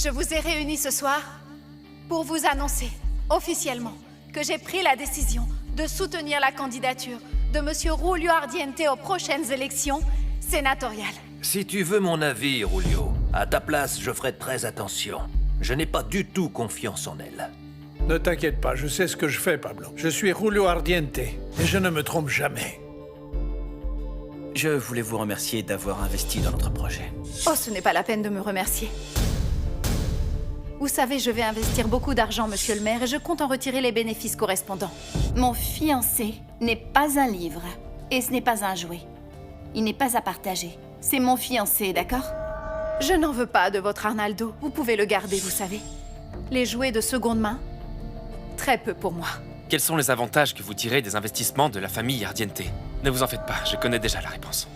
Je vous ai réunis ce soir pour vous annoncer officiellement que j'ai pris la décision de soutenir la candidature de Monsieur Julio Ardiente aux prochaines élections sénatoriales. Si tu veux mon avis, Julio, à ta place, je ferai très attention. Je n'ai pas du tout confiance en elle. Ne t'inquiète pas, je sais ce que je fais, Pablo. Je suis Julio Ardiente, et je ne me trompe jamais. Je voulais vous remercier d'avoir investi dans notre projet. Oh, ce n'est pas la peine de me remercier. Vous savez, je vais investir beaucoup d'argent, monsieur le maire, et je compte en retirer les bénéfices correspondants. Mon fiancé n'est pas un livre, et ce n'est pas un jouet. Il n'est pas à partager. C'est mon fiancé, d'accord? Je n'en veux pas de votre Arnaldo. Vous pouvez le garder, vous savez. Les jouets de seconde main, très peu pour moi. Quels sont les avantages que vous tirez des investissements de la famille Ardiente? Ne vous en faites pas, je connais déjà la réponse.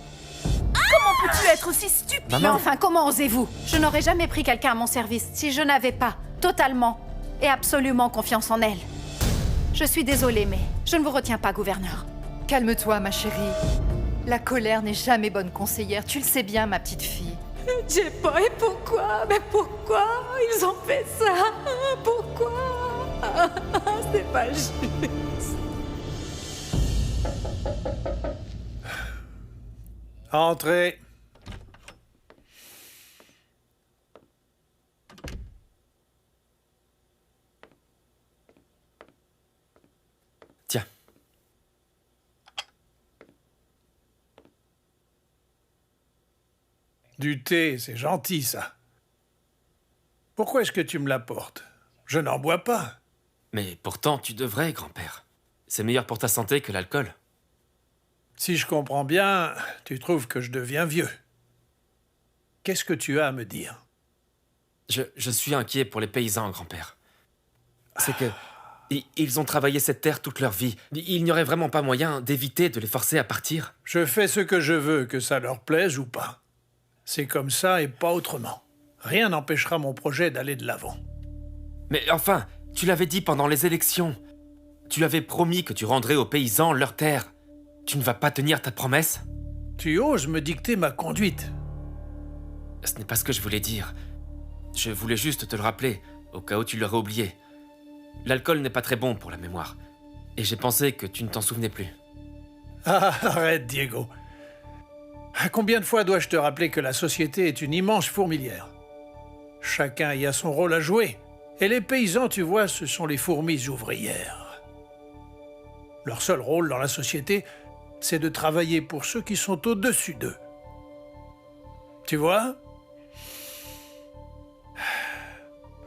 Comment peux-tu être aussi stupide? Maman. Mais enfin, comment osez-vous? Je n'aurais jamais pris quelqu'un à mon service si je n'avais pas totalement et absolument confiance en elle. Je suis désolée, mais je ne vous retiens pas, gouverneur. Calme-toi, ma chérie. La colère n'est jamais bonne conseillère, tu le sais bien, ma petite fille. J'ai pas, et pourquoi? Mais pourquoi ils ont fait ça? Pourquoi? C'est pas juste. Entrez. Tiens. Du thé, c'est gentil, ça. Pourquoi est-ce que tu me l'apportes? Je n'en bois pas. Mais pourtant, tu devrais, grand-père. C'est meilleur pour ta santé que l'alcool. Si je comprends bien, tu trouves que je deviens vieux. Qu'est-ce que tu as à me dire? Je suis inquiet pour les paysans, grand-père. C'est que... Ils ont travaillé cette terre toute leur vie. Il n'y aurait vraiment pas moyen d'éviter de les forcer à partir? Je fais ce que je veux, que ça leur plaise ou pas. C'est comme ça et pas autrement. Rien n'empêchera mon projet d'aller de l'avant. Mais enfin, tu l'avais dit pendant les élections. Tu avais promis que tu rendrais aux paysans leurs terres. Tu ne vas pas tenir ta promesse? Tu oses me dicter ma conduite. Ce n'est pas ce que je voulais dire. Je voulais juste te le rappeler, au cas où tu l'aurais oublié. L'alcool n'est pas très bon pour la mémoire. Et j'ai pensé que tu ne t'en souvenais plus. Ah, arrête, Diego. Combien de fois dois-je te rappeler que la société est une immense fourmilière? Chacun y a son rôle à jouer. Et les paysans, tu vois, ce sont les fourmis ouvrières. Leur seul rôle dans la société, c'est de travailler pour ceux qui sont au-dessus d'eux. Tu vois?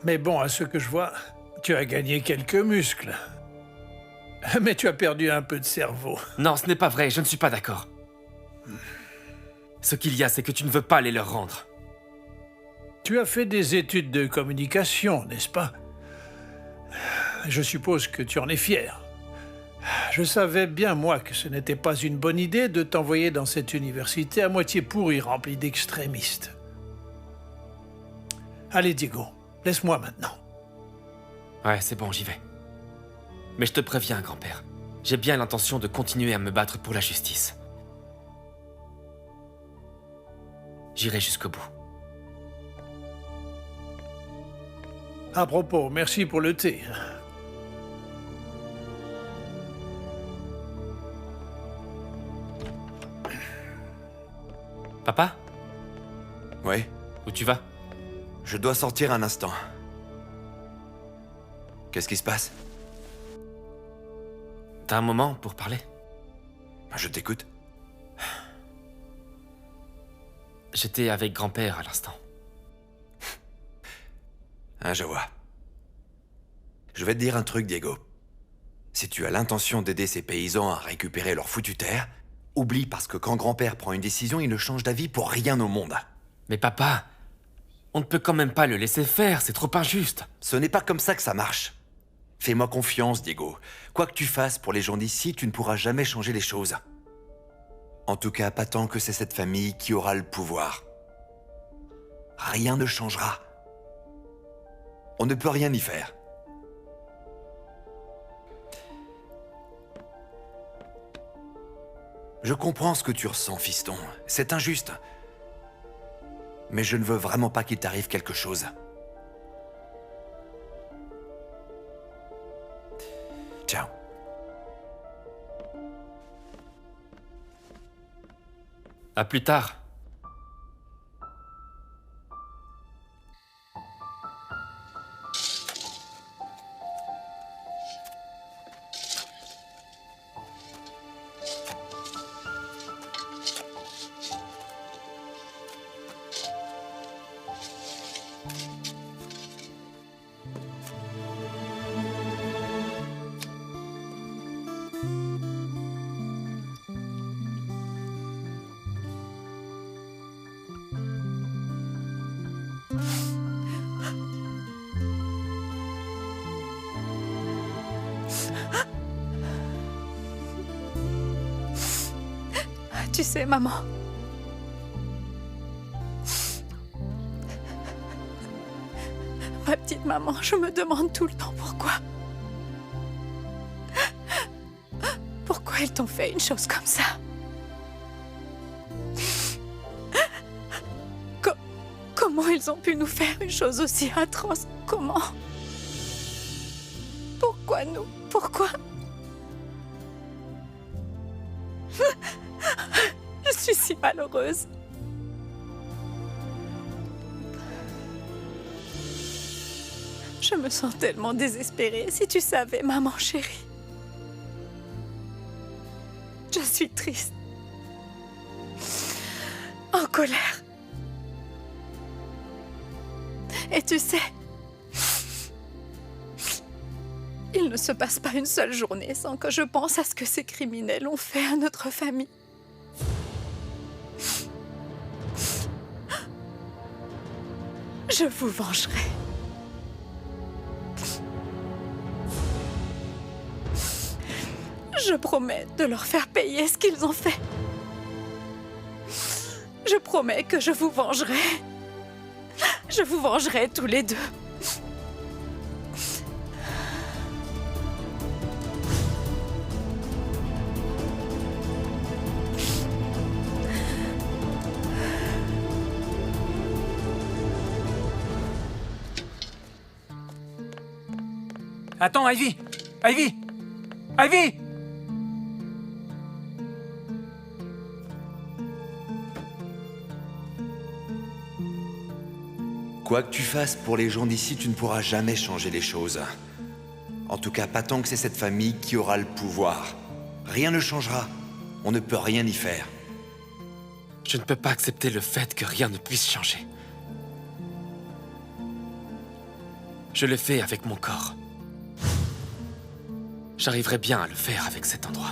Mais bon, à ce que je vois, tu as gagné quelques muscles. Mais tu as perdu un peu de cerveau. Non, ce n'est pas vrai, je ne suis pas d'accord. Ce qu'il y a, c'est que tu ne veux pas les leur rendre. Tu as fait des études de communication, n'est-ce pas? Je suppose que tu en es fier. Je savais bien, moi, que ce n'était pas une bonne idée de t'envoyer dans cette université à moitié pourrie, remplie d'extrémistes. Allez, Diego, laisse-moi maintenant. Ouais, c'est bon, j'y vais. Mais je te préviens, grand-père. J'ai bien l'intention de continuer à me battre pour la justice. J'irai jusqu'au bout. À propos, merci pour le thé. Papa? Oui, Où tu vas? je dois sortir un instant. Qu'est-ce qui se passe? T'as un moment pour parler? Je t'écoute. J'étais avec grand-père à l'instant. Ah, je vois. Je vais te dire un truc, Diego. Si tu as l'intention d'aider ces paysans à récupérer leur foutue terre, oublie parce que quand grand-père prend une décision, il ne change d'avis pour rien au monde. Mais papa, on ne peut quand même pas le laisser faire, c'est trop injuste. Ce n'est pas comme ça que ça marche. Fais-moi confiance, Diego. Quoi que tu fasses pour les gens d'ici, tu ne pourras jamais changer les choses. En tout cas, pas tant que c'est cette famille qui aura le pouvoir. Rien ne changera. On ne peut rien y faire. Je comprends ce que tu ressens, fiston. C'est injuste. Mais je ne veux vraiment pas qu'il t'arrive quelque chose. À plus tard. Tu sais, maman, ma petite maman, je me demande tout le temps pourquoi. Pourquoi ils t'ont fait une chose comme ça? Comment ils ont pu nous faire une chose aussi atroce? Comment? Pourquoi nous? Pourquoi? Je suis si malheureuse. Je me sens tellement désespérée. Si tu savais, maman chérie. Je suis triste. En colère. Et tu sais, il ne se passe pas une seule journée sans que je pense à ce que ces criminels ont fait à notre famille. Je vous vengerai. Je promets de leur faire payer ce qu'ils ont fait. Je promets que je vous vengerai. Je vous vengerai tous les deux. Attends, Ivy! Ivy! Ivy! Quoi que tu fasses pour les gens d'ici, tu ne pourras jamais changer les choses. En tout cas, pas tant que c'est cette famille qui aura le pouvoir. Rien ne changera. On ne peut rien y faire. Je ne peux pas accepter le fait que rien ne puisse changer. Je l'ai fait avec mon corps. J'arriverai bien à le faire avec cet endroit.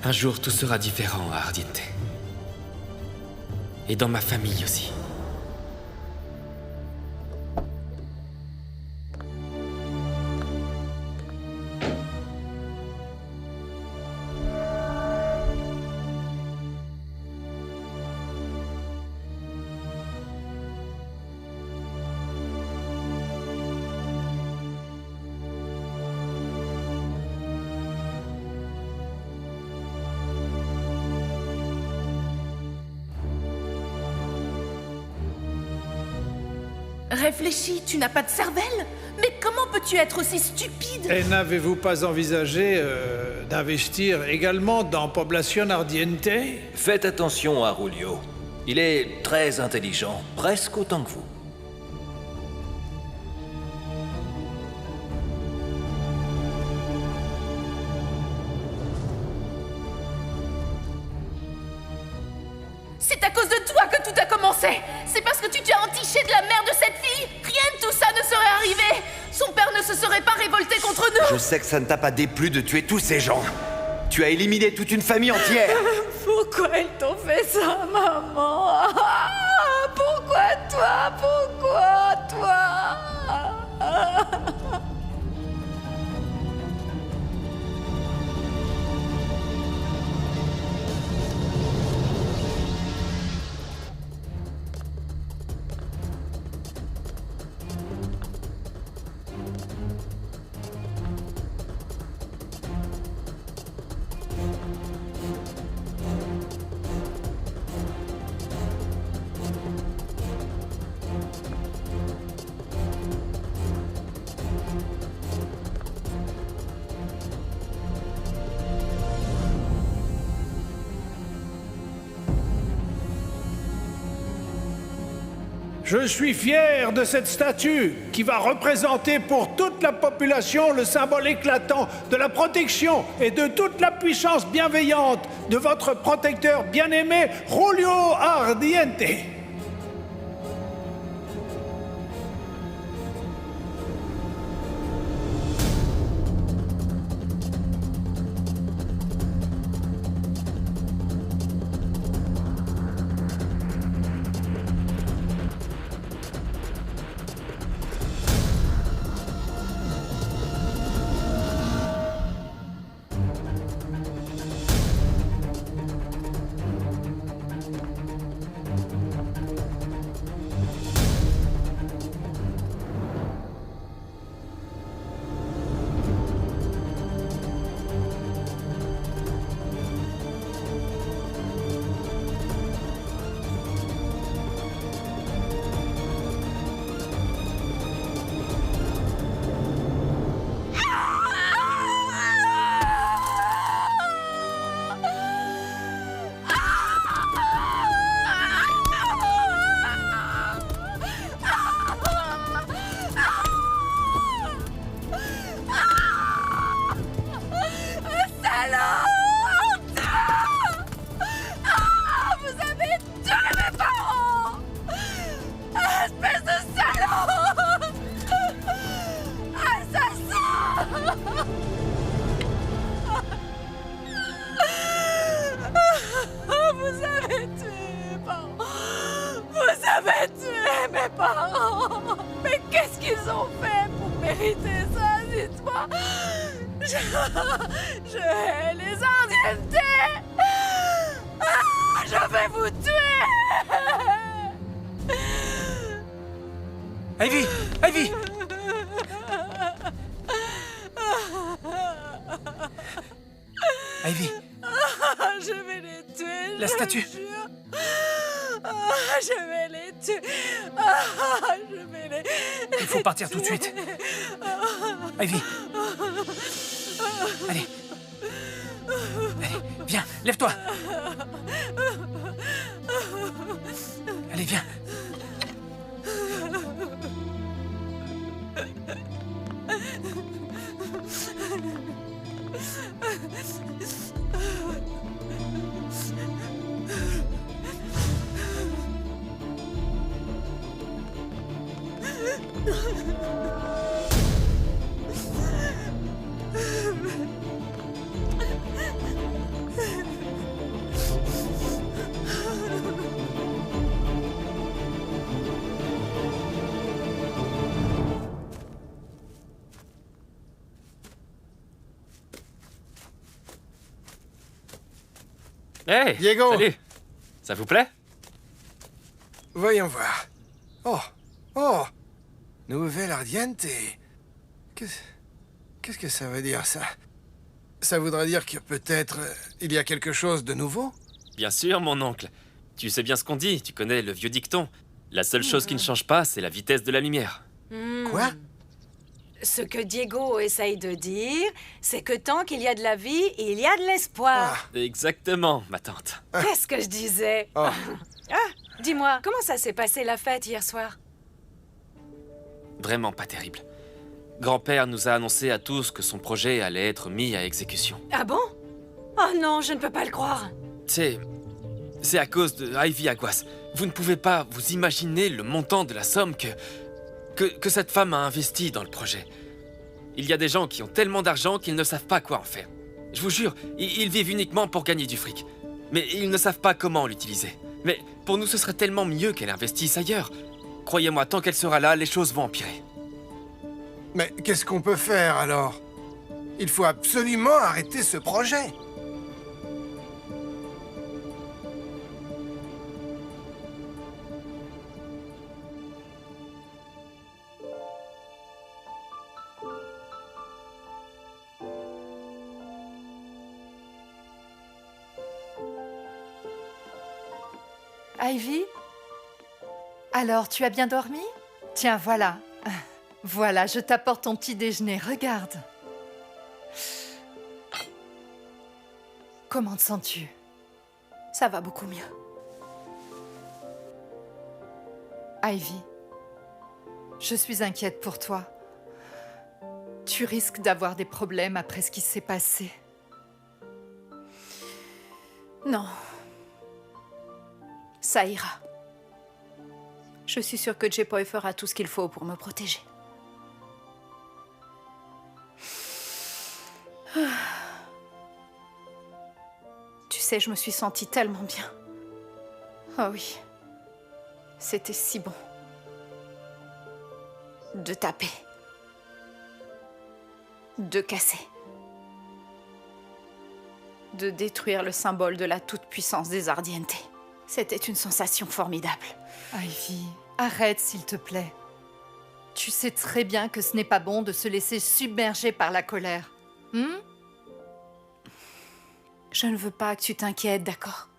Un jour, tout sera différent à Ardiente. Et dans ma famille aussi. Réfléchis, tu n'as pas de cervelle? Mais comment peux-tu être aussi stupide? Et n'avez-vous pas envisagé d'investir également dans Población Ardiente? Faites attention à Julio. Il est très intelligent, presque autant que vous. C'est à cause de toi que tout a commencé! C'est parce que tu t'es entiché de la mère de cette fille! Rien de tout ça ne serait arrivé! Son père ne se serait pas révolté contre nous! Je sais que ça ne t'a pas déplu de tuer tous ces gens. Tu as éliminé toute une famille entière. Pourquoi ils t'ont fait ça, maman? Pourquoi toi? Pourquoi toi? Je suis fier de cette statue qui va représenter pour toute la population le symbole éclatant de la protection et de toute la puissance bienveillante de votre protecteur bien-aimé, Julio Ardiente. Mais qu'est-ce qu'ils ont fait pour mériter ça, dis-toi? Je hais les Ardientes! Je vais vous tuer! Ivy! Ivy! Ivy! Je vais les tuer! La statue! Je vais les tuer! Je vais les... Il faut partir tout de suite. Ivy! Allez! Allez, viens, lève-toi! Allez, viens! Hey, Diego! Salut! Ça vous plaît? Voyons voir. Oh! Oh! Nouvelle Ardiente. Qu'est-ce que ça veut dire, ça? Ça voudrait dire que peut-être il y a quelque chose de nouveau? Bien sûr, mon oncle. Tu sais bien ce qu'on dit, tu connais le vieux dicton. La seule chose qui ne change pas, c'est la vitesse de la lumière. Quoi? Ce que Diego essaye de dire, c'est que tant qu'il y a de la vie, il y a de l'espoir. Exactement, ma tante. Qu'est-ce que je disais? Oh. Dis-moi, comment ça s'est passé la fête hier soir? Vraiment pas terrible. Grand-père nous a annoncé à tous que son projet allait être mis à exécution. Ah bon? Oh non, je ne peux pas le croire. C'est à cause de Ivy Aguas. Vous ne pouvez pas vous imaginer le montant de la somme que cette femme a investi dans le projet. Il y a des gens qui ont tellement d'argent qu'ils ne savent pas quoi en faire. Je vous jure, ils vivent uniquement pour gagner du fric. Mais ils ne savent pas comment l'utiliser. Mais pour nous, ce serait tellement mieux qu'elle investisse ailleurs. Croyez-moi, tant qu'elle sera là, les choses vont empirer. Mais qu'est-ce qu'on peut faire alors? Il faut absolument arrêter ce projet. Ivy? Alors, tu as bien dormi? Tiens, voilà. Voilà, je t'apporte ton petit déjeuner. Regarde. Comment te sens-tu? Ça va beaucoup mieux. Ivy, je suis inquiète pour toi. Tu risques d'avoir des problèmes après ce qui s'est passé. Non. Ça ira. Je suis sûre que J-Boy fera tout ce qu'il faut pour me protéger. Tu sais, je me suis sentie tellement bien. Oh oui. C'était si bon. De taper. De casser. De détruire le symbole de la toute-puissance des Ardiente. C'était une sensation formidable. Ivy, arrête s'il te plaît. Tu sais très bien que ce n'est pas bon de se laisser submerger par la colère. Je ne veux pas que tu t'inquiètes, d'accord?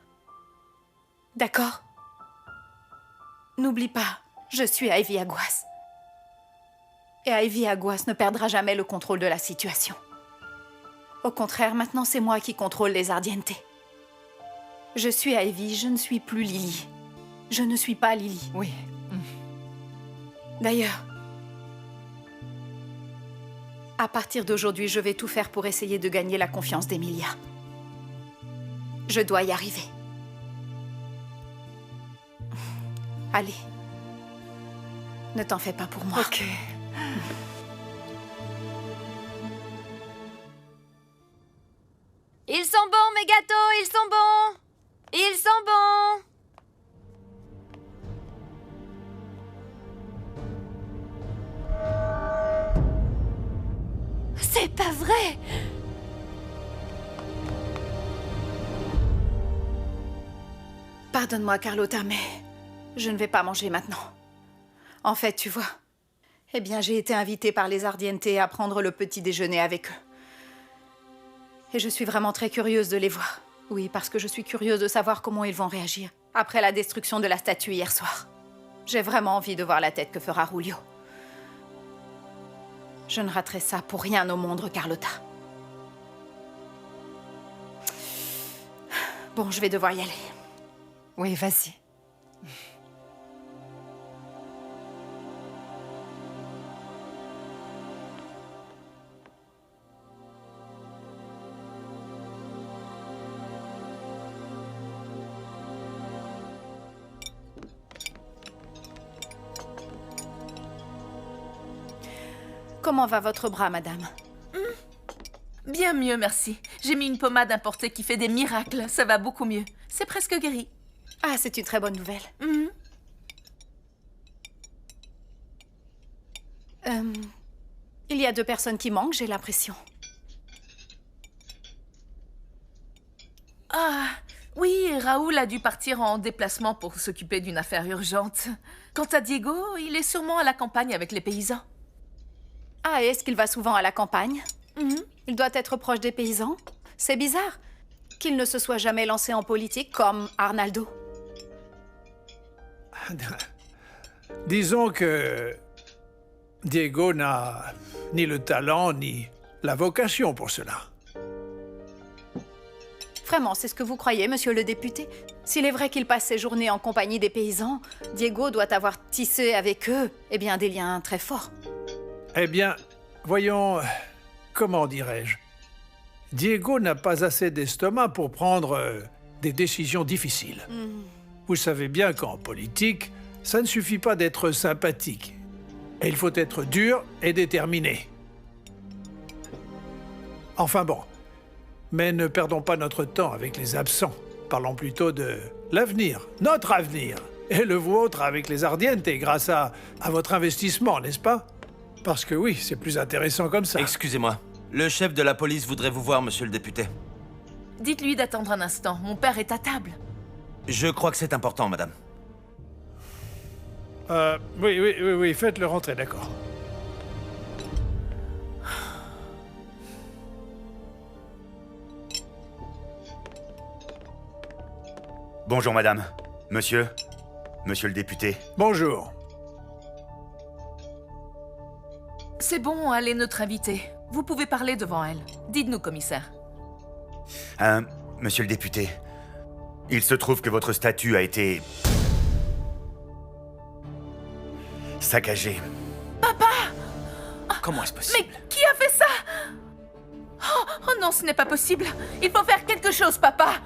D'accord? N'oublie pas, je suis Ivy Aguas. Et Ivy Aguas ne perdra jamais le contrôle de la situation. Au contraire, maintenant c'est moi qui contrôle les Ardiente. Je suis Ivy, je ne suis plus Lily. Je ne suis pas Lily. Oui. D'ailleurs, à partir d'aujourd'hui, je vais tout faire pour essayer de gagner la confiance d'Emilia. Je dois y arriver. Allez. Ne t'en fais pas pour moi. Ok. Ils sont bons, mes gâteaux, ils sont bons! Ils sont bons! C'est pas vrai! Pardonne-moi, Carlotta, mais je ne vais pas manger maintenant. En fait, tu vois, eh bien, j'ai été invitée par les Ardiente à prendre le petit déjeuner avec eux. Et je suis vraiment très curieuse de les voir. Oui, parce que je suis curieuse de savoir comment ils vont réagir après la destruction de la statue hier soir. J'ai vraiment envie de voir la tête que fera Julio. Je ne raterai ça pour rien au monde, Carlotta. Bon, je vais devoir y aller. Oui, vas-y. Comment va votre bras, madame? Bien mieux, merci. J'ai mis une pommade importée qui fait des miracles. Ça va beaucoup mieux. C'est presque guéri. Ah, c'est une très bonne nouvelle. Il y a 2 personnes qui manquent, j'ai l'impression. Ah, oui, Raoul a dû partir en déplacement pour s'occuper d'une affaire urgente. Quant à Diego, il est sûrement à la campagne avec les paysans. Ah, et est-ce qu'il va souvent à la campagne? Il doit être proche des paysans. C'est bizarre qu'il ne se soit jamais lancé en politique comme Arnaldo. Disons que Diego n'a ni le talent ni la vocation pour cela. Vraiment, c'est ce que vous croyez, monsieur le député? S'il est vrai qu'il passe ses journées en compagnie des paysans, Diego doit avoir tissé avec eux, eh bien, des liens très forts. Eh bien, voyons, comment dirais-je? Diego n'a pas assez d'estomac pour prendre des décisions difficiles. Vous savez bien qu'en politique, ça ne suffit pas d'être sympathique. Et il faut être dur et déterminé. Enfin bon, Mais ne perdons pas notre temps avec les absents. Parlons plutôt de l'avenir, notre avenir, et le vôtre avec les Ardientes, grâce à votre investissement, n'est-ce pas? Parce que oui, c'est plus intéressant comme ça. Excusez-moi. Le chef de la police voudrait vous voir, monsieur le député. Dites-lui d'attendre un instant. Mon père est à table. Je crois que c'est important, madame. Oui, faites-le rentrer, d'accord. Bonjour, madame. Monsieur le député. Bonjour. C'est bon, elle est notre invitée. Vous pouvez parler devant elle. Dites-nous, commissaire. Monsieur le député, il se trouve que votre statue a été... saccagée. Papa! Comment est-ce possible? Mais qui a fait ça? Oh non, ce n'est pas possible. Il faut faire quelque chose, papa.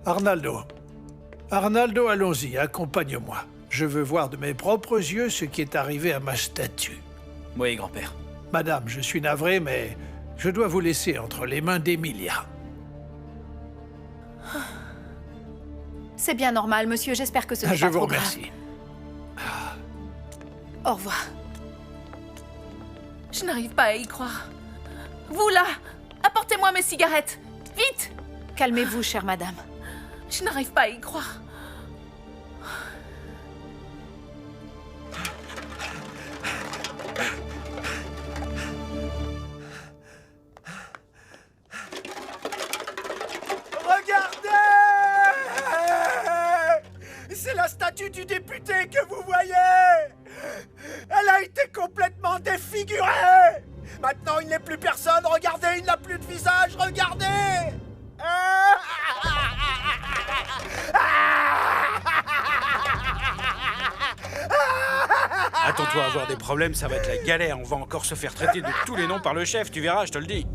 Arnaldo. Arnaldo, allons-y, accompagne-moi. Je veux voir de mes propres yeux ce qui est arrivé à ma statue. Oui, grand-père. Madame, je suis navré, mais je dois vous laisser entre les mains d'Emilia. C'est bien normal, monsieur. J'espère que ce n'est Je pas vous trop remercie. grave. Au revoir. Je n'arrive pas à y croire. Vous là, apportez-moi mes cigarettes. Vite! Calmez-vous, chère madame. Je n'arrive pas à y croire. C'est la statue du député que vous voyez! Elle a été complètement défigurée! Maintenant, il n'est plus personne. Regardez, il n'a plus de visage. Regardez! Attends-toi à avoir des problèmes, ça va être la galère. On va encore se faire traiter de tous les noms par le chef, tu verras, je te le dis.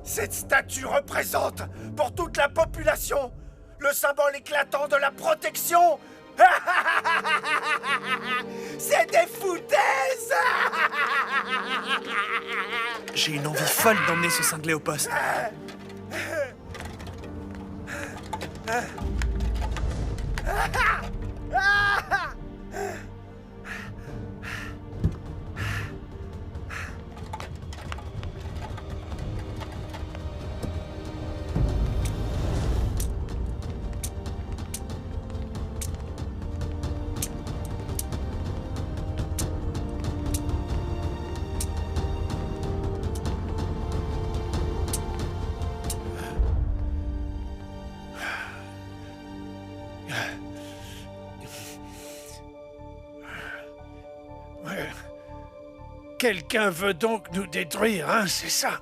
Cette statue représente, pour toute la population, le symbole éclatant de la protection. C'est des foutaises. J'ai une envie folle d'emmener ce cinglé au poste. Quelqu'un veut donc nous détruire, hein, c'est ça?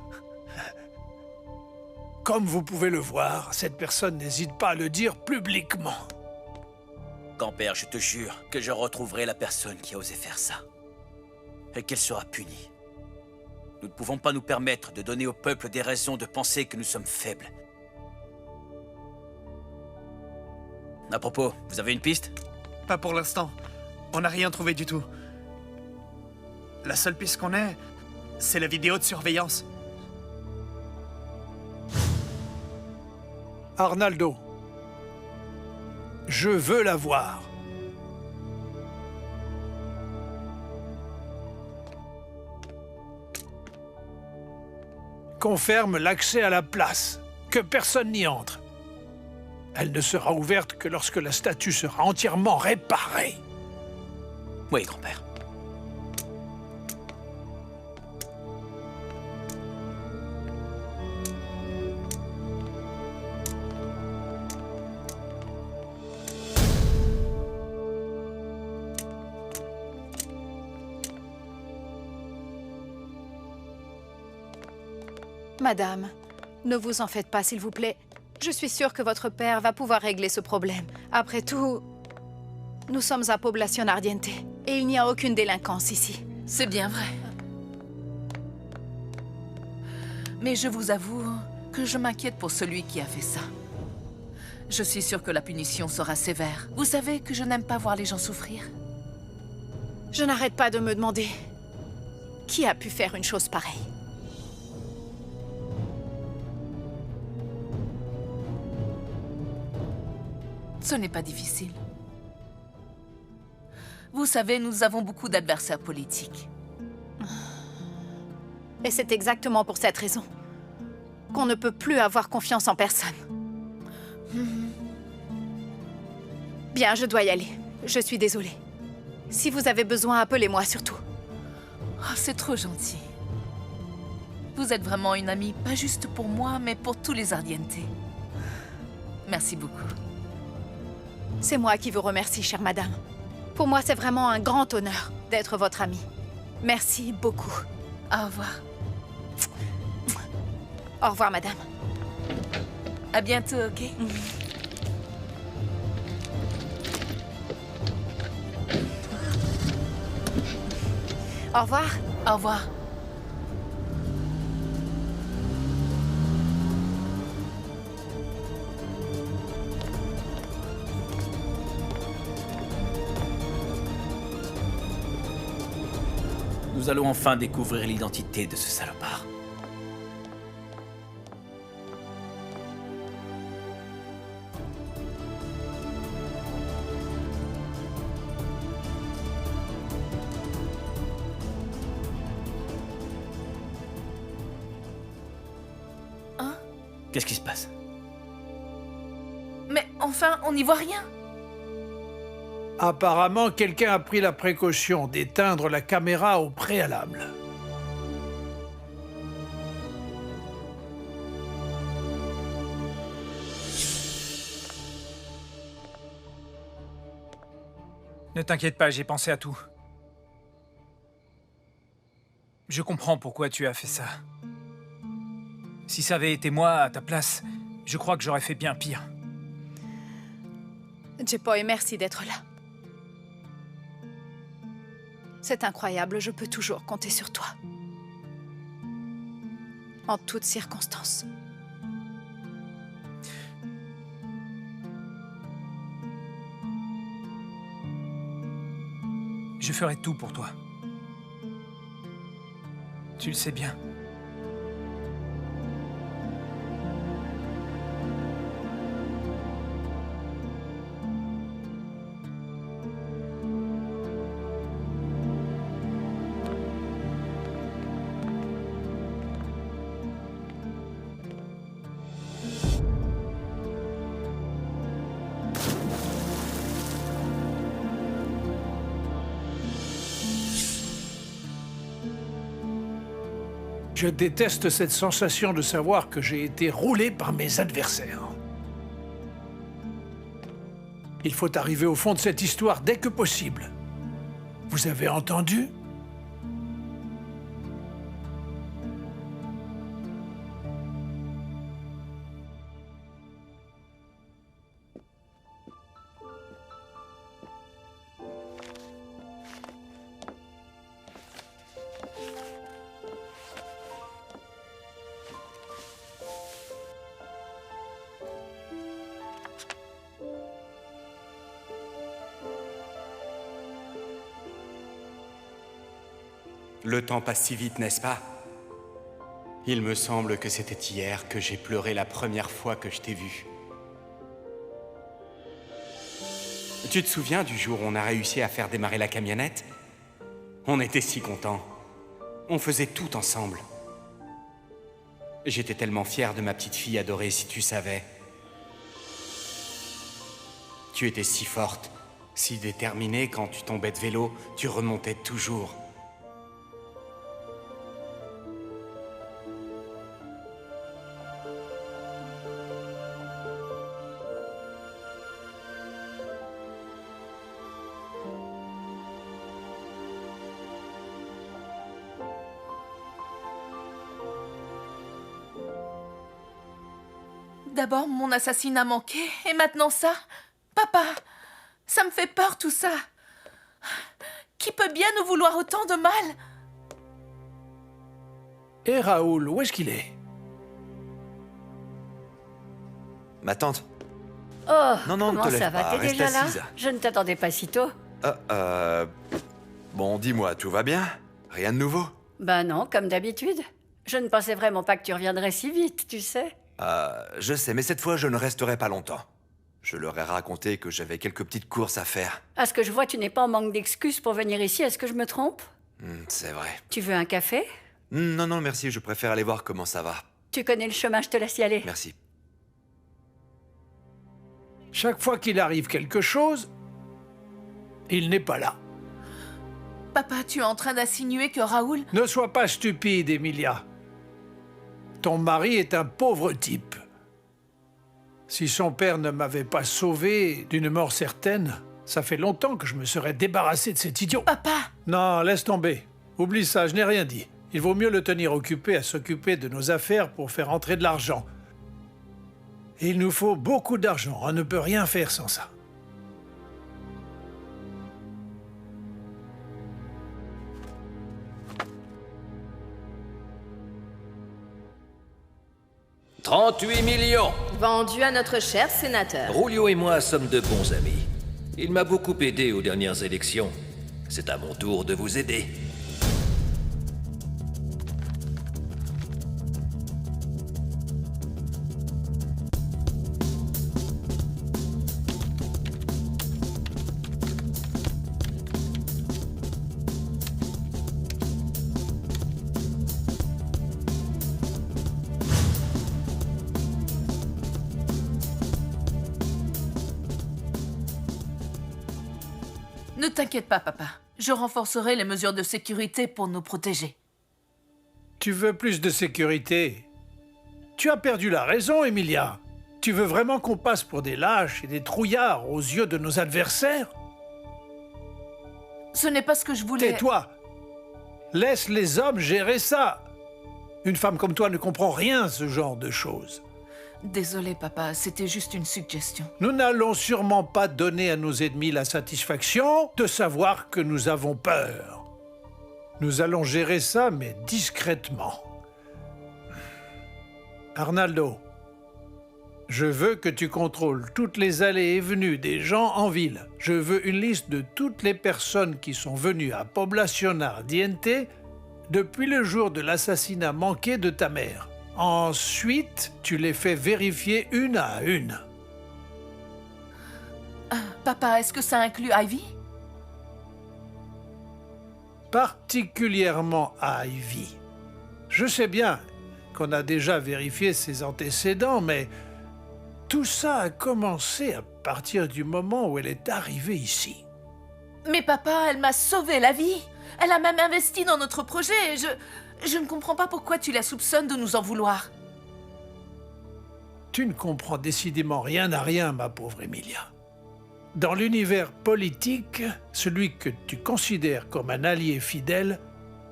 Comme vous pouvez le voir, cette personne n'hésite pas à le dire publiquement. Grand-père, je te jure que je retrouverai la personne qui a osé faire ça. Et qu'elle sera punie. Nous ne pouvons pas nous permettre de donner au peuple des raisons de penser que nous sommes faibles. À propos, vous avez une piste? Pas pour l'instant. On n'a rien trouvé du tout. La seule piste qu'on ait, c'est la vidéo de surveillance. Arnaldo, je veux la voir. Confirme l'accès à la place, que personne n'y entre. Elle ne sera ouverte que lorsque la statue sera entièrement réparée. Oui, grand-père. Madame, ne vous en faites pas, s'il vous plaît. Je suis sûre que votre père va pouvoir régler ce problème. Après tout, nous sommes à Población Ardiente et il n'y a aucune délinquance ici. C'est bien vrai. Mais je vous avoue que je m'inquiète pour celui qui a fait ça. Je suis sûre que la punition sera sévère. Vous savez que je n'aime pas voir les gens souffrir. Je n'arrête pas de me demander qui a pu faire une chose pareille. Ce n'est pas difficile. Vous savez, nous avons beaucoup d'adversaires politiques. Et c'est exactement pour cette raison qu'on ne peut plus avoir confiance en personne. Bien, je dois y aller. Je suis désolée. Si vous avez besoin, appelez-moi surtout. Oh, c'est trop gentil. Vous êtes vraiment une amie, pas juste pour moi, mais pour tous les Ardiente. Merci beaucoup. C'est moi qui vous remercie, chère madame. Pour moi, c'est vraiment un grand honneur d'être votre amie. Merci beaucoup. Au revoir. Au revoir, madame. À bientôt, ok? Au revoir. Au revoir. Nous allons enfin découvrir l'identité de ce salopard. Hein? Qu'est-ce qui se passe? Mais enfin, on n'y voit rien. Apparemment, quelqu'un a pris la précaution d'éteindre la caméra au préalable. Ne t'inquiète pas, j'ai pensé à tout. Je comprends pourquoi tu as fait ça. Si ça avait été moi à ta place, je crois que j'aurais fait bien pire. Jepoy, merci d'être là. C'est incroyable, je peux toujours compter sur toi. En toutes circonstances. Je ferai tout pour toi. Tu le sais bien. Je déteste cette sensation de savoir que j'ai été roulé par mes adversaires. Il faut arriver au fond de cette histoire dès que possible. Vous avez entendu ? Le temps passe si vite, n'est-ce pas? Il me semble que c'était hier que j'ai pleuré la première fois que je t'ai vu. Tu te souviens du jour où on a réussi à faire démarrer la camionnette? On était si contents. On faisait tout ensemble. J'étais tellement fier de ma petite fille adorée, si tu savais. Tu étais si forte, si déterminée, quand tu tombais de vélo, tu remontais toujours. D'abord, mon assassinat manqué, et maintenant ça? Papa, ça me fait peur tout ça. Qui peut bien nous vouloir autant de mal? Et Raoul, où est-ce qu'il est? Ma tante. Oh, Non, non, ne comment te lève ça va? pas, T'es reste déjà là? assise. Je ne t'attendais pas si tôt. Bon, dis-moi, tout va bien? Rien de nouveau? Ben non, comme d'habitude. Je ne pensais vraiment pas que tu reviendrais si vite, tu sais. Je sais, mais cette fois, je ne resterai pas longtemps. Je leur ai raconté que j'avais quelques petites courses à faire. À ce que je vois, tu n'es pas en manque d'excuses pour venir ici. Est-ce que je me trompe? C'est vrai. Tu veux un café? Non, non, merci, je préfère aller voir comment ça va. Tu connais le chemin, je te laisse y aller. Merci. Chaque fois qu'il arrive quelque chose, il n'est pas là. Papa, tu es en train d'insinuer que Raoul... Ne sois pas stupide, Emilia. Ton mari est un pauvre type. Si son père ne m'avait pas sauvé d'une mort certaine, ça fait longtemps que je me serais débarrassé de cet idiot. Papa! Non, laisse tomber. Oublie ça, je n'ai rien dit. Il vaut mieux le tenir occupé à s'occuper de nos affaires pour faire entrer de l'argent. Il nous faut beaucoup d'argent, on ne peut rien faire sans ça. « 38 millions !» Vendu à notre cher sénateur. Rulio et moi sommes de bons amis. Il m'a beaucoup aidé aux dernières élections. C'est à mon tour de vous aider. Ne t'inquiète pas, papa. Je renforcerai les mesures de sécurité pour nous protéger. Tu veux plus de sécurité? Tu as perdu la raison, Emilia. Tu veux vraiment qu'on passe pour des lâches et des trouillards aux yeux de nos adversaires? Ce n'est pas ce que je voulais... Tais-toi! Laisse les hommes gérer ça. Une femme comme toi ne comprend rien à ce genre de choses. Désolé, papa, c'était juste une suggestion. Nous n'allons sûrement pas donner à nos ennemis la satisfaction de savoir que nous avons peur. Nous allons gérer ça, mais discrètement. Arnaldo, je veux que tu contrôles toutes les allées et venues des gens en ville. Je veux une liste de toutes les personnes qui sont venues à Poblacion Ardiente depuis le jour de l'assassinat manqué de ta mère. Ensuite, tu les fais vérifier une à une. Papa, est-ce que ça inclut Ivy? Particulièrement Ivy. Je sais bien qu'on a déjà vérifié ses antécédents, mais tout ça a commencé à partir du moment où elle est arrivée ici. Mais papa, elle m'a sauvé la vie. Elle a même investi dans notre projet et je ne comprends pas pourquoi tu la soupçonnes de nous en vouloir. Tu ne comprends décidément rien à rien, ma pauvre Emilia. Dans l'univers politique, celui que tu considères comme un allié fidèle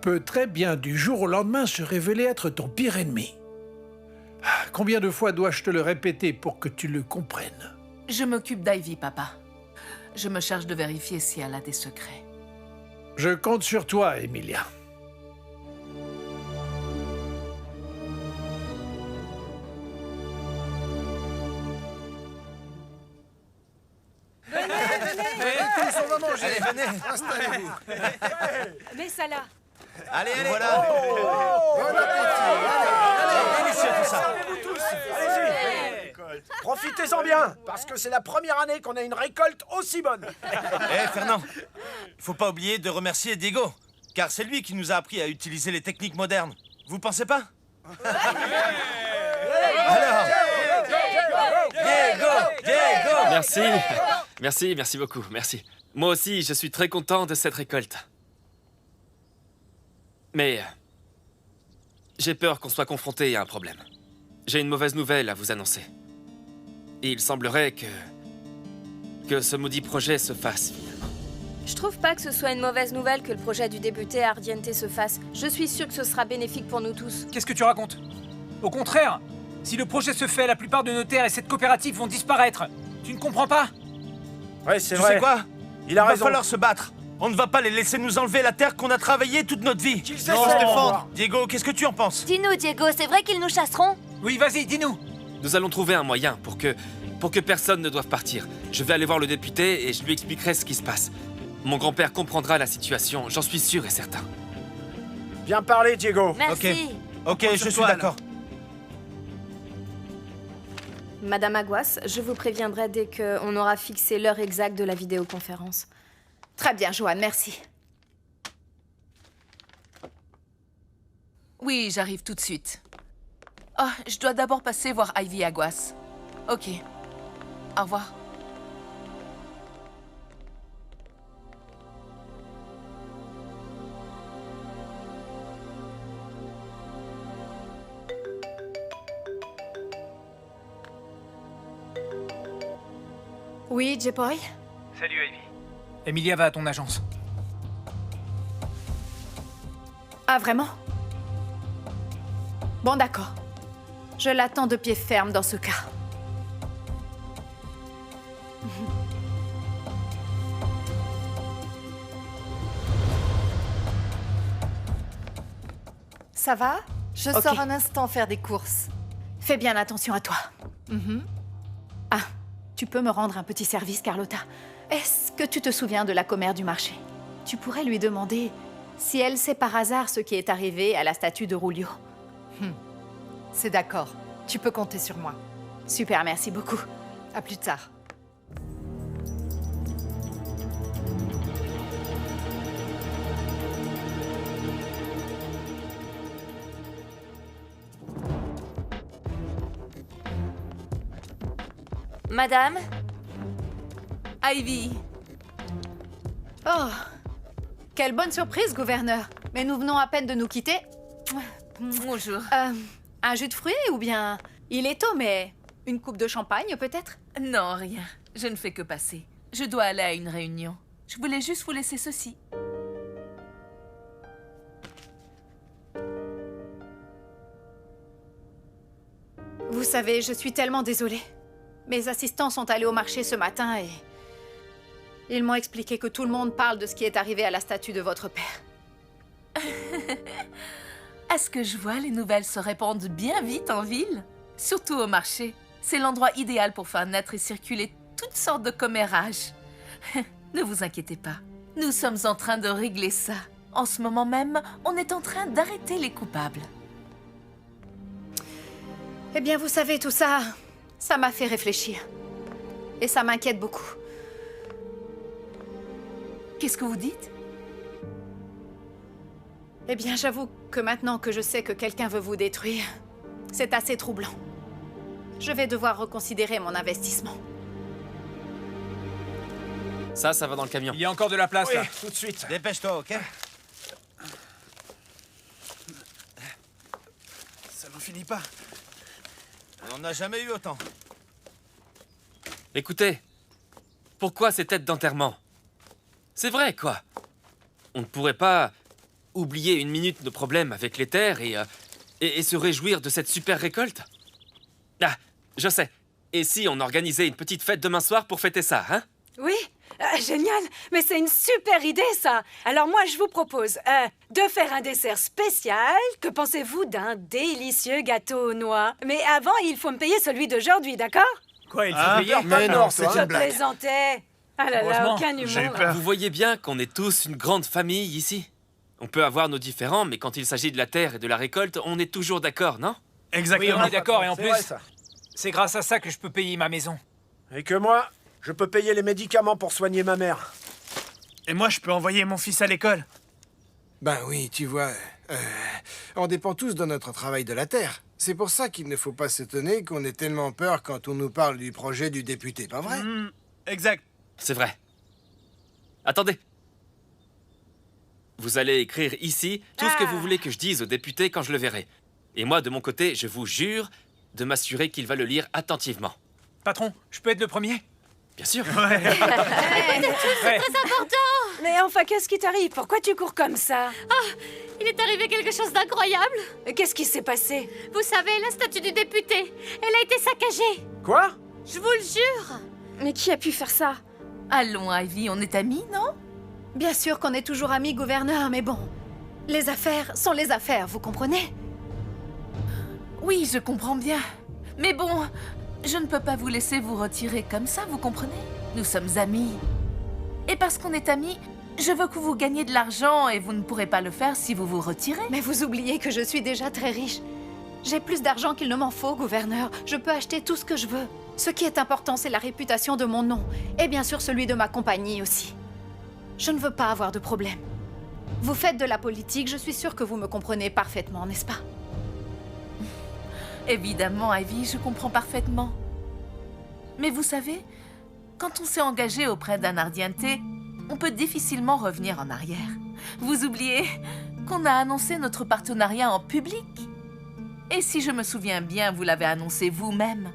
peut très bien du jour au lendemain se révéler être ton pire ennemi. Combien de fois dois-je te le répéter pour que tu le comprennes? Je m'occupe d'Ivy, papa. Je me charge de vérifier si elle a des secrets. Je compte sur toi, Emilia. Tous, on va manger. Allez, venez. Installez-vous. Mets ça là. Allez, allez. Voilà. Bon appétit. Allez, délicieux tout ça. Servez-vous tous. Allez-y. Profitez-en bien, parce que c'est la première année qu'on a une récolte aussi bonne. Fernand, faut pas oublier de remercier Diego, car c'est lui qui nous a appris à utiliser les techniques modernes. Vous pensez pas? Alors, Diego! Merci beaucoup, merci. Moi aussi, je suis très content de cette récolte. Mais j'ai peur qu'on soit confronté à un problème. J'ai une mauvaise nouvelle à vous annoncer. Il semblerait que ce maudit projet se fasse, finalement. Je trouve pas que ce soit une mauvaise nouvelle que le projet du député Ardiente se fasse. Je suis sûre que ce sera bénéfique pour nous tous. Qu'est-ce que tu racontes? Au contraire, si le projet se fait, la plupart de nos terres et cette coopérative vont disparaître. Tu ne comprends pas? Ouais, c'est tu vrai. sais quoi? Il a raison. Il va falloir se battre. On ne va pas les laisser nous enlever la terre qu'on a travaillée toute notre vie. Qu'ils Non, se défendre. Diego, qu'est-ce que tu en penses? Dis-nous, Diego, c'est vrai qu'ils nous chasseront? Oui, vas-y, dis-nous. Nous allons trouver un moyen pour que personne ne doive partir. Je vais aller voir le député et je lui expliquerai ce qui se passe. Mon grand-père comprendra la situation, j'en suis sûr et certain. Bien parlé, Diego. Merci. Ok, je suis d'accord. Madame Aguas, je vous préviendrai dès qu'on aura fixé l'heure exacte de la vidéoconférence. Très bien, Joanne, merci. Oui, j'arrive tout de suite. Oh, je dois d'abord passer voir Ivy Aguas. Ok. Au revoir. Oui, J-Boy? Salut, Ivy. Emilia va à ton agence. Ah, vraiment? Bon, d'accord. Je l'attends de pied ferme dans ce cas. Ça va? Je Ok. sors un instant faire des courses. Fais bien attention à toi. Ah, tu peux me rendre un petit service, Carlotta? Est-ce que tu te souviens de la commère du marché? Tu pourrais lui demander si elle sait par hasard ce qui est arrivé à la statue de Rulio. C'est d'accord. Tu peux compter sur moi. Super, merci beaucoup. À plus tard. Madame? Ivy. Oh, quelle bonne surprise, gouverneur. Mais nous venons à peine de nous quitter. Bonjour. Un jus de fruits ou bien... Il est tôt, mais une coupe de champagne peut-être? Non, rien. Je ne fais que passer. Je dois aller à une réunion. Je voulais juste vous laisser ceci. Vous savez, je suis tellement désolée. Mes assistants sont allés au marché ce matin et... Ils m'ont expliqué que tout le monde parle de ce qui est arrivé à la statue de votre père. À ce que je vois, les nouvelles se répandent bien vite en ville. Surtout au marché. C'est l'endroit idéal pour faire naître et circuler toutes sortes de commérages. Ne vous inquiétez pas. Nous sommes en train de régler ça. En ce moment même, on est en train d'arrêter les coupables. Eh bien, vous savez, tout ça, ça m'a fait réfléchir. Et ça m'inquiète beaucoup. Qu'est-ce que vous dites? Eh bien, j'avoue que maintenant que je sais que quelqu'un veut vous détruire, c'est assez troublant. Je vais devoir reconsidérer mon investissement. Ça va dans le camion. Il y a encore de la place, Oui, là. tout de suite. Dépêche-toi, ok? Ça n'en finit pas. On n'en a jamais eu autant. Écoutez, pourquoi ces têtes d'enterrement? C'est vrai, quoi. On ne pourrait pas oublier une minute nos problèmes avec les terres et se réjouir de cette super récolte? Ah, je sais. Et si on organisait une petite fête demain soir pour fêter ça, hein? Oui, génial. Mais c'est une super idée, ça. Alors moi, je vous propose de faire un dessert spécial. Que pensez-vous d'un délicieux gâteau aux noix? Mais avant, il faut me payer celui d'aujourd'hui, d'accord? Quoi, il faut payer? Mais non, c'est Je une blague. plaisantais. Ah là là, aucun humour. Vous voyez bien qu'on est tous une grande famille ici. On peut avoir nos différends, mais quand il s'agit de la terre et de la récolte, on est toujours d'accord, non? Oui, on est d'accord, et en C'est plus, vrai, ça. c'est grâce à ça que je peux payer ma maison. Et que moi, je peux payer les médicaments pour soigner ma mère. Et moi, je peux envoyer mon fils à l'école. Ben oui, tu vois, on dépend tous de notre travail de la terre. C'est pour ça qu'il ne faut pas s'étonner qu'on ait tellement peur quand on nous parle du projet du député, pas vrai? Exact. C'est vrai. Attendez. Vous allez écrire ici tout ce que vous voulez que je dise au député quand je le verrai. Et moi, de mon côté, je vous jure de m'assurer qu'il va le lire attentivement. Patron, je peux être le premier? Bien sûr. Ouais. C'est très important. Mais enfin, qu'est-ce qui t'arrive? Pourquoi tu cours comme ça? Il est arrivé quelque chose d'incroyable. Qu'est-ce qui s'est passé? Vous savez, la statue du député, elle a été saccagée. Quoi? Je vous le jure. Mais qui a pu faire ça? Allons, Ivy, on est amis, non? Bien sûr qu'on est toujours amis, gouverneur, mais bon... Les affaires sont les affaires, vous comprenez? Oui, je comprends bien. Mais bon, je ne peux pas vous laisser vous retirer comme ça, vous comprenez? Nous sommes amis. Et parce qu'on est amis, je veux que vous gagniez de l'argent et vous ne pourrez pas le faire si vous vous retirez. Mais vous oubliez que je suis déjà très riche. J'ai plus d'argent qu'il ne m'en faut, gouverneur. Je peux acheter tout ce que je veux. Ce qui est important, c'est la réputation de mon nom. Et bien sûr, celui de ma compagnie aussi. Je ne veux pas avoir de problème. Vous faites de la politique, je suis sûre que vous me comprenez parfaitement, n'est-ce pas? Évidemment, Ivy, je comprends parfaitement. Mais vous savez, quand on s'est engagé auprès d'un Ardiente, on peut difficilement revenir en arrière. Vous oubliez qu'on a annoncé notre partenariat en public. Et si je me souviens bien, vous l'avez annoncé vous-même.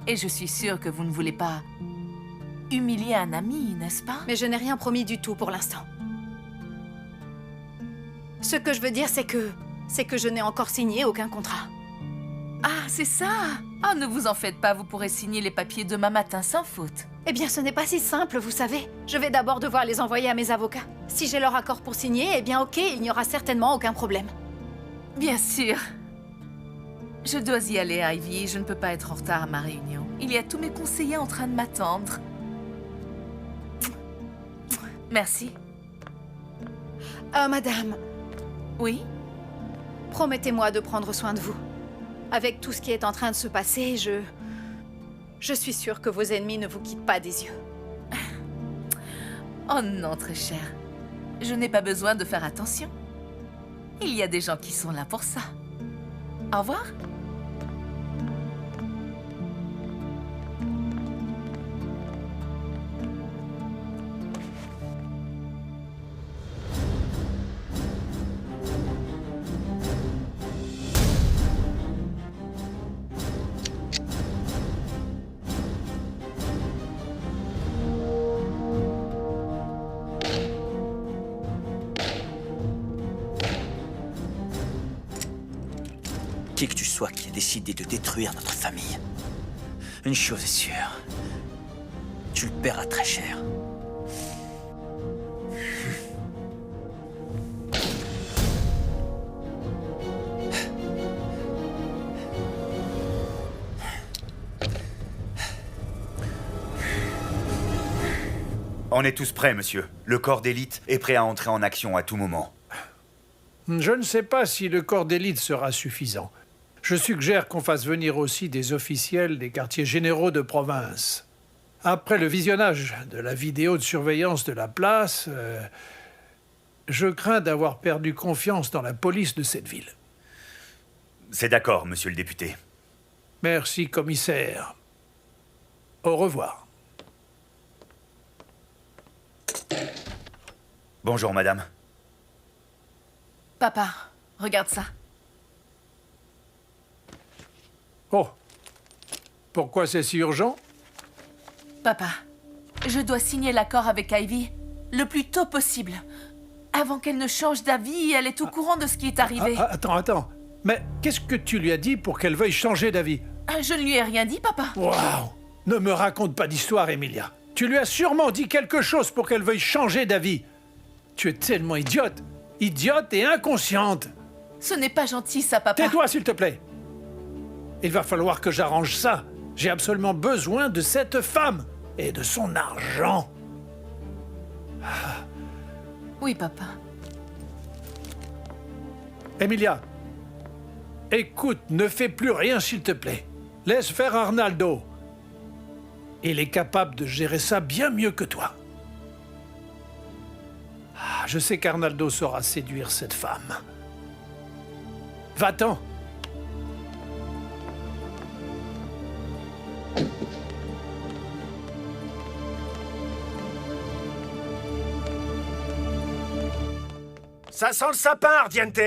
Et je suis sûre que vous ne voulez pas humilier un ami, n'est-ce pas? Mais je n'ai rien promis du tout pour l'instant. Ce que je veux dire, c'est que je n'ai encore signé aucun contrat. Ah, c'est ça! Ah, ne vous en faites pas, vous pourrez signer les papiers demain matin sans faute. Eh bien, ce n'est pas si simple, vous savez. Je vais d'abord devoir les envoyer à mes avocats. Si j'ai leur accord pour signer, eh bien ok, il n'y aura certainement aucun problème. Bien sûr. Je dois y aller, Ivy. Je ne peux pas être en retard à ma réunion. Il y a tous mes conseillers en train de m'attendre. Merci. Madame. Oui? Promettez-moi de prendre soin de vous. Avec tout ce qui est en train de se passer, je suis sûre que vos ennemis ne vous quittent pas des yeux. Oh non, très cher. Je n'ai pas besoin de faire attention. Il y a des gens qui sont là pour ça. Au revoir. Qui que tu sois qui a décidé de détruire notre famille, une chose est sûre, tu le paieras très cher. On est tous prêts, monsieur. Le corps d'élite est prêt à entrer en action à tout moment. Je ne sais pas si le corps d'élite sera suffisant. Je suggère qu'on fasse venir aussi des officiels des quartiers généraux de province. Après le visionnage de la vidéo de surveillance de la place, je crains d'avoir perdu confiance dans la police de cette ville. C'est d'accord, monsieur le député. Merci, commissaire. Au revoir. Bonjour, madame. Papa, regarde ça. Oh. Pourquoi c'est si urgent? Papa, je dois signer l'accord avec Ivy le plus tôt possible. Avant qu'elle ne change d'avis, elle est au courant de ce qui est arrivé. Attends. Mais qu'est-ce que tu lui as dit pour qu'elle veuille changer d'avis? Je ne lui ai rien dit, papa. Waouh! Ne me raconte pas d'histoire, Emilia. Tu lui as sûrement dit quelque chose pour qu'elle veuille changer d'avis. Tu es tellement idiote. Idiote et inconsciente. Ce n'est pas gentil, ça, papa. Tais-toi, s'il te plaît. Il va falloir que j'arrange ça. J'ai absolument besoin de cette femme et de son argent. Oui, papa. Emilia, écoute, ne fais plus rien, s'il te plaît. Laisse faire Arnaldo. Il est capable de gérer ça bien mieux que toi. Je sais qu'Arnaldo saura séduire cette femme. Va-t'en. Ça sent le sapin, Ardiente.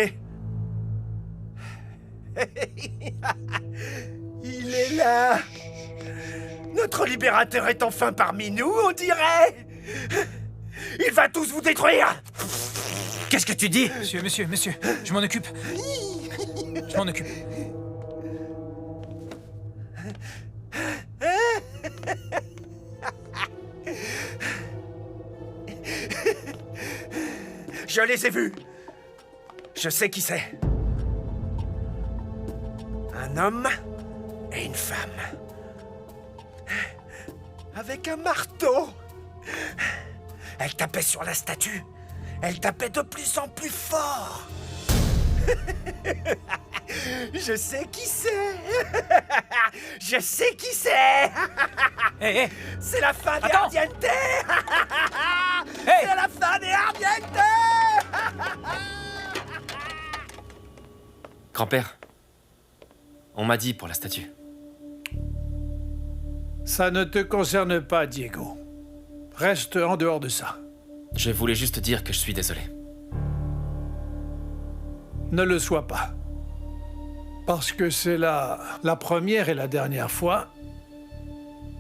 Il est là. Notre libérateur est enfin parmi nous, on dirait. Il va tous vous détruire. Qu'est-ce que tu dis? Monsieur, je m'en occupe. Je m'en occupe. Je les ai vus. Je sais qui c'est. Un homme et une femme. Avec un marteau. Elle tapait sur la statue. Elle tapait de plus en plus fort. Je sais qui c'est. Je sais qui c'est. C'est la fin des Ardiente. C'est la fin des Ardiente. Grand-père, on m'a dit pour la statue. Ça ne te concerne pas, Diego. Reste en dehors de ça. Je voulais juste dire que je suis désolé. Ne le sois pas. Parce que c'est la première et la dernière fois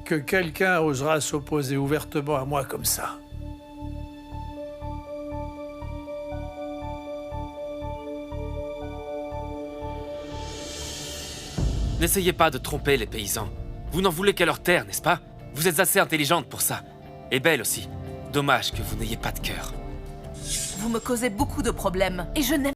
que quelqu'un osera s'opposer ouvertement à moi comme ça. N'essayez pas de tromper les paysans. Vous n'en voulez qu'à leur terre, n'est-ce pas? Vous êtes assez intelligente pour ça. Et belle aussi. Dommage que vous n'ayez pas de cœur. Vous me causez beaucoup de problèmes et je n'aime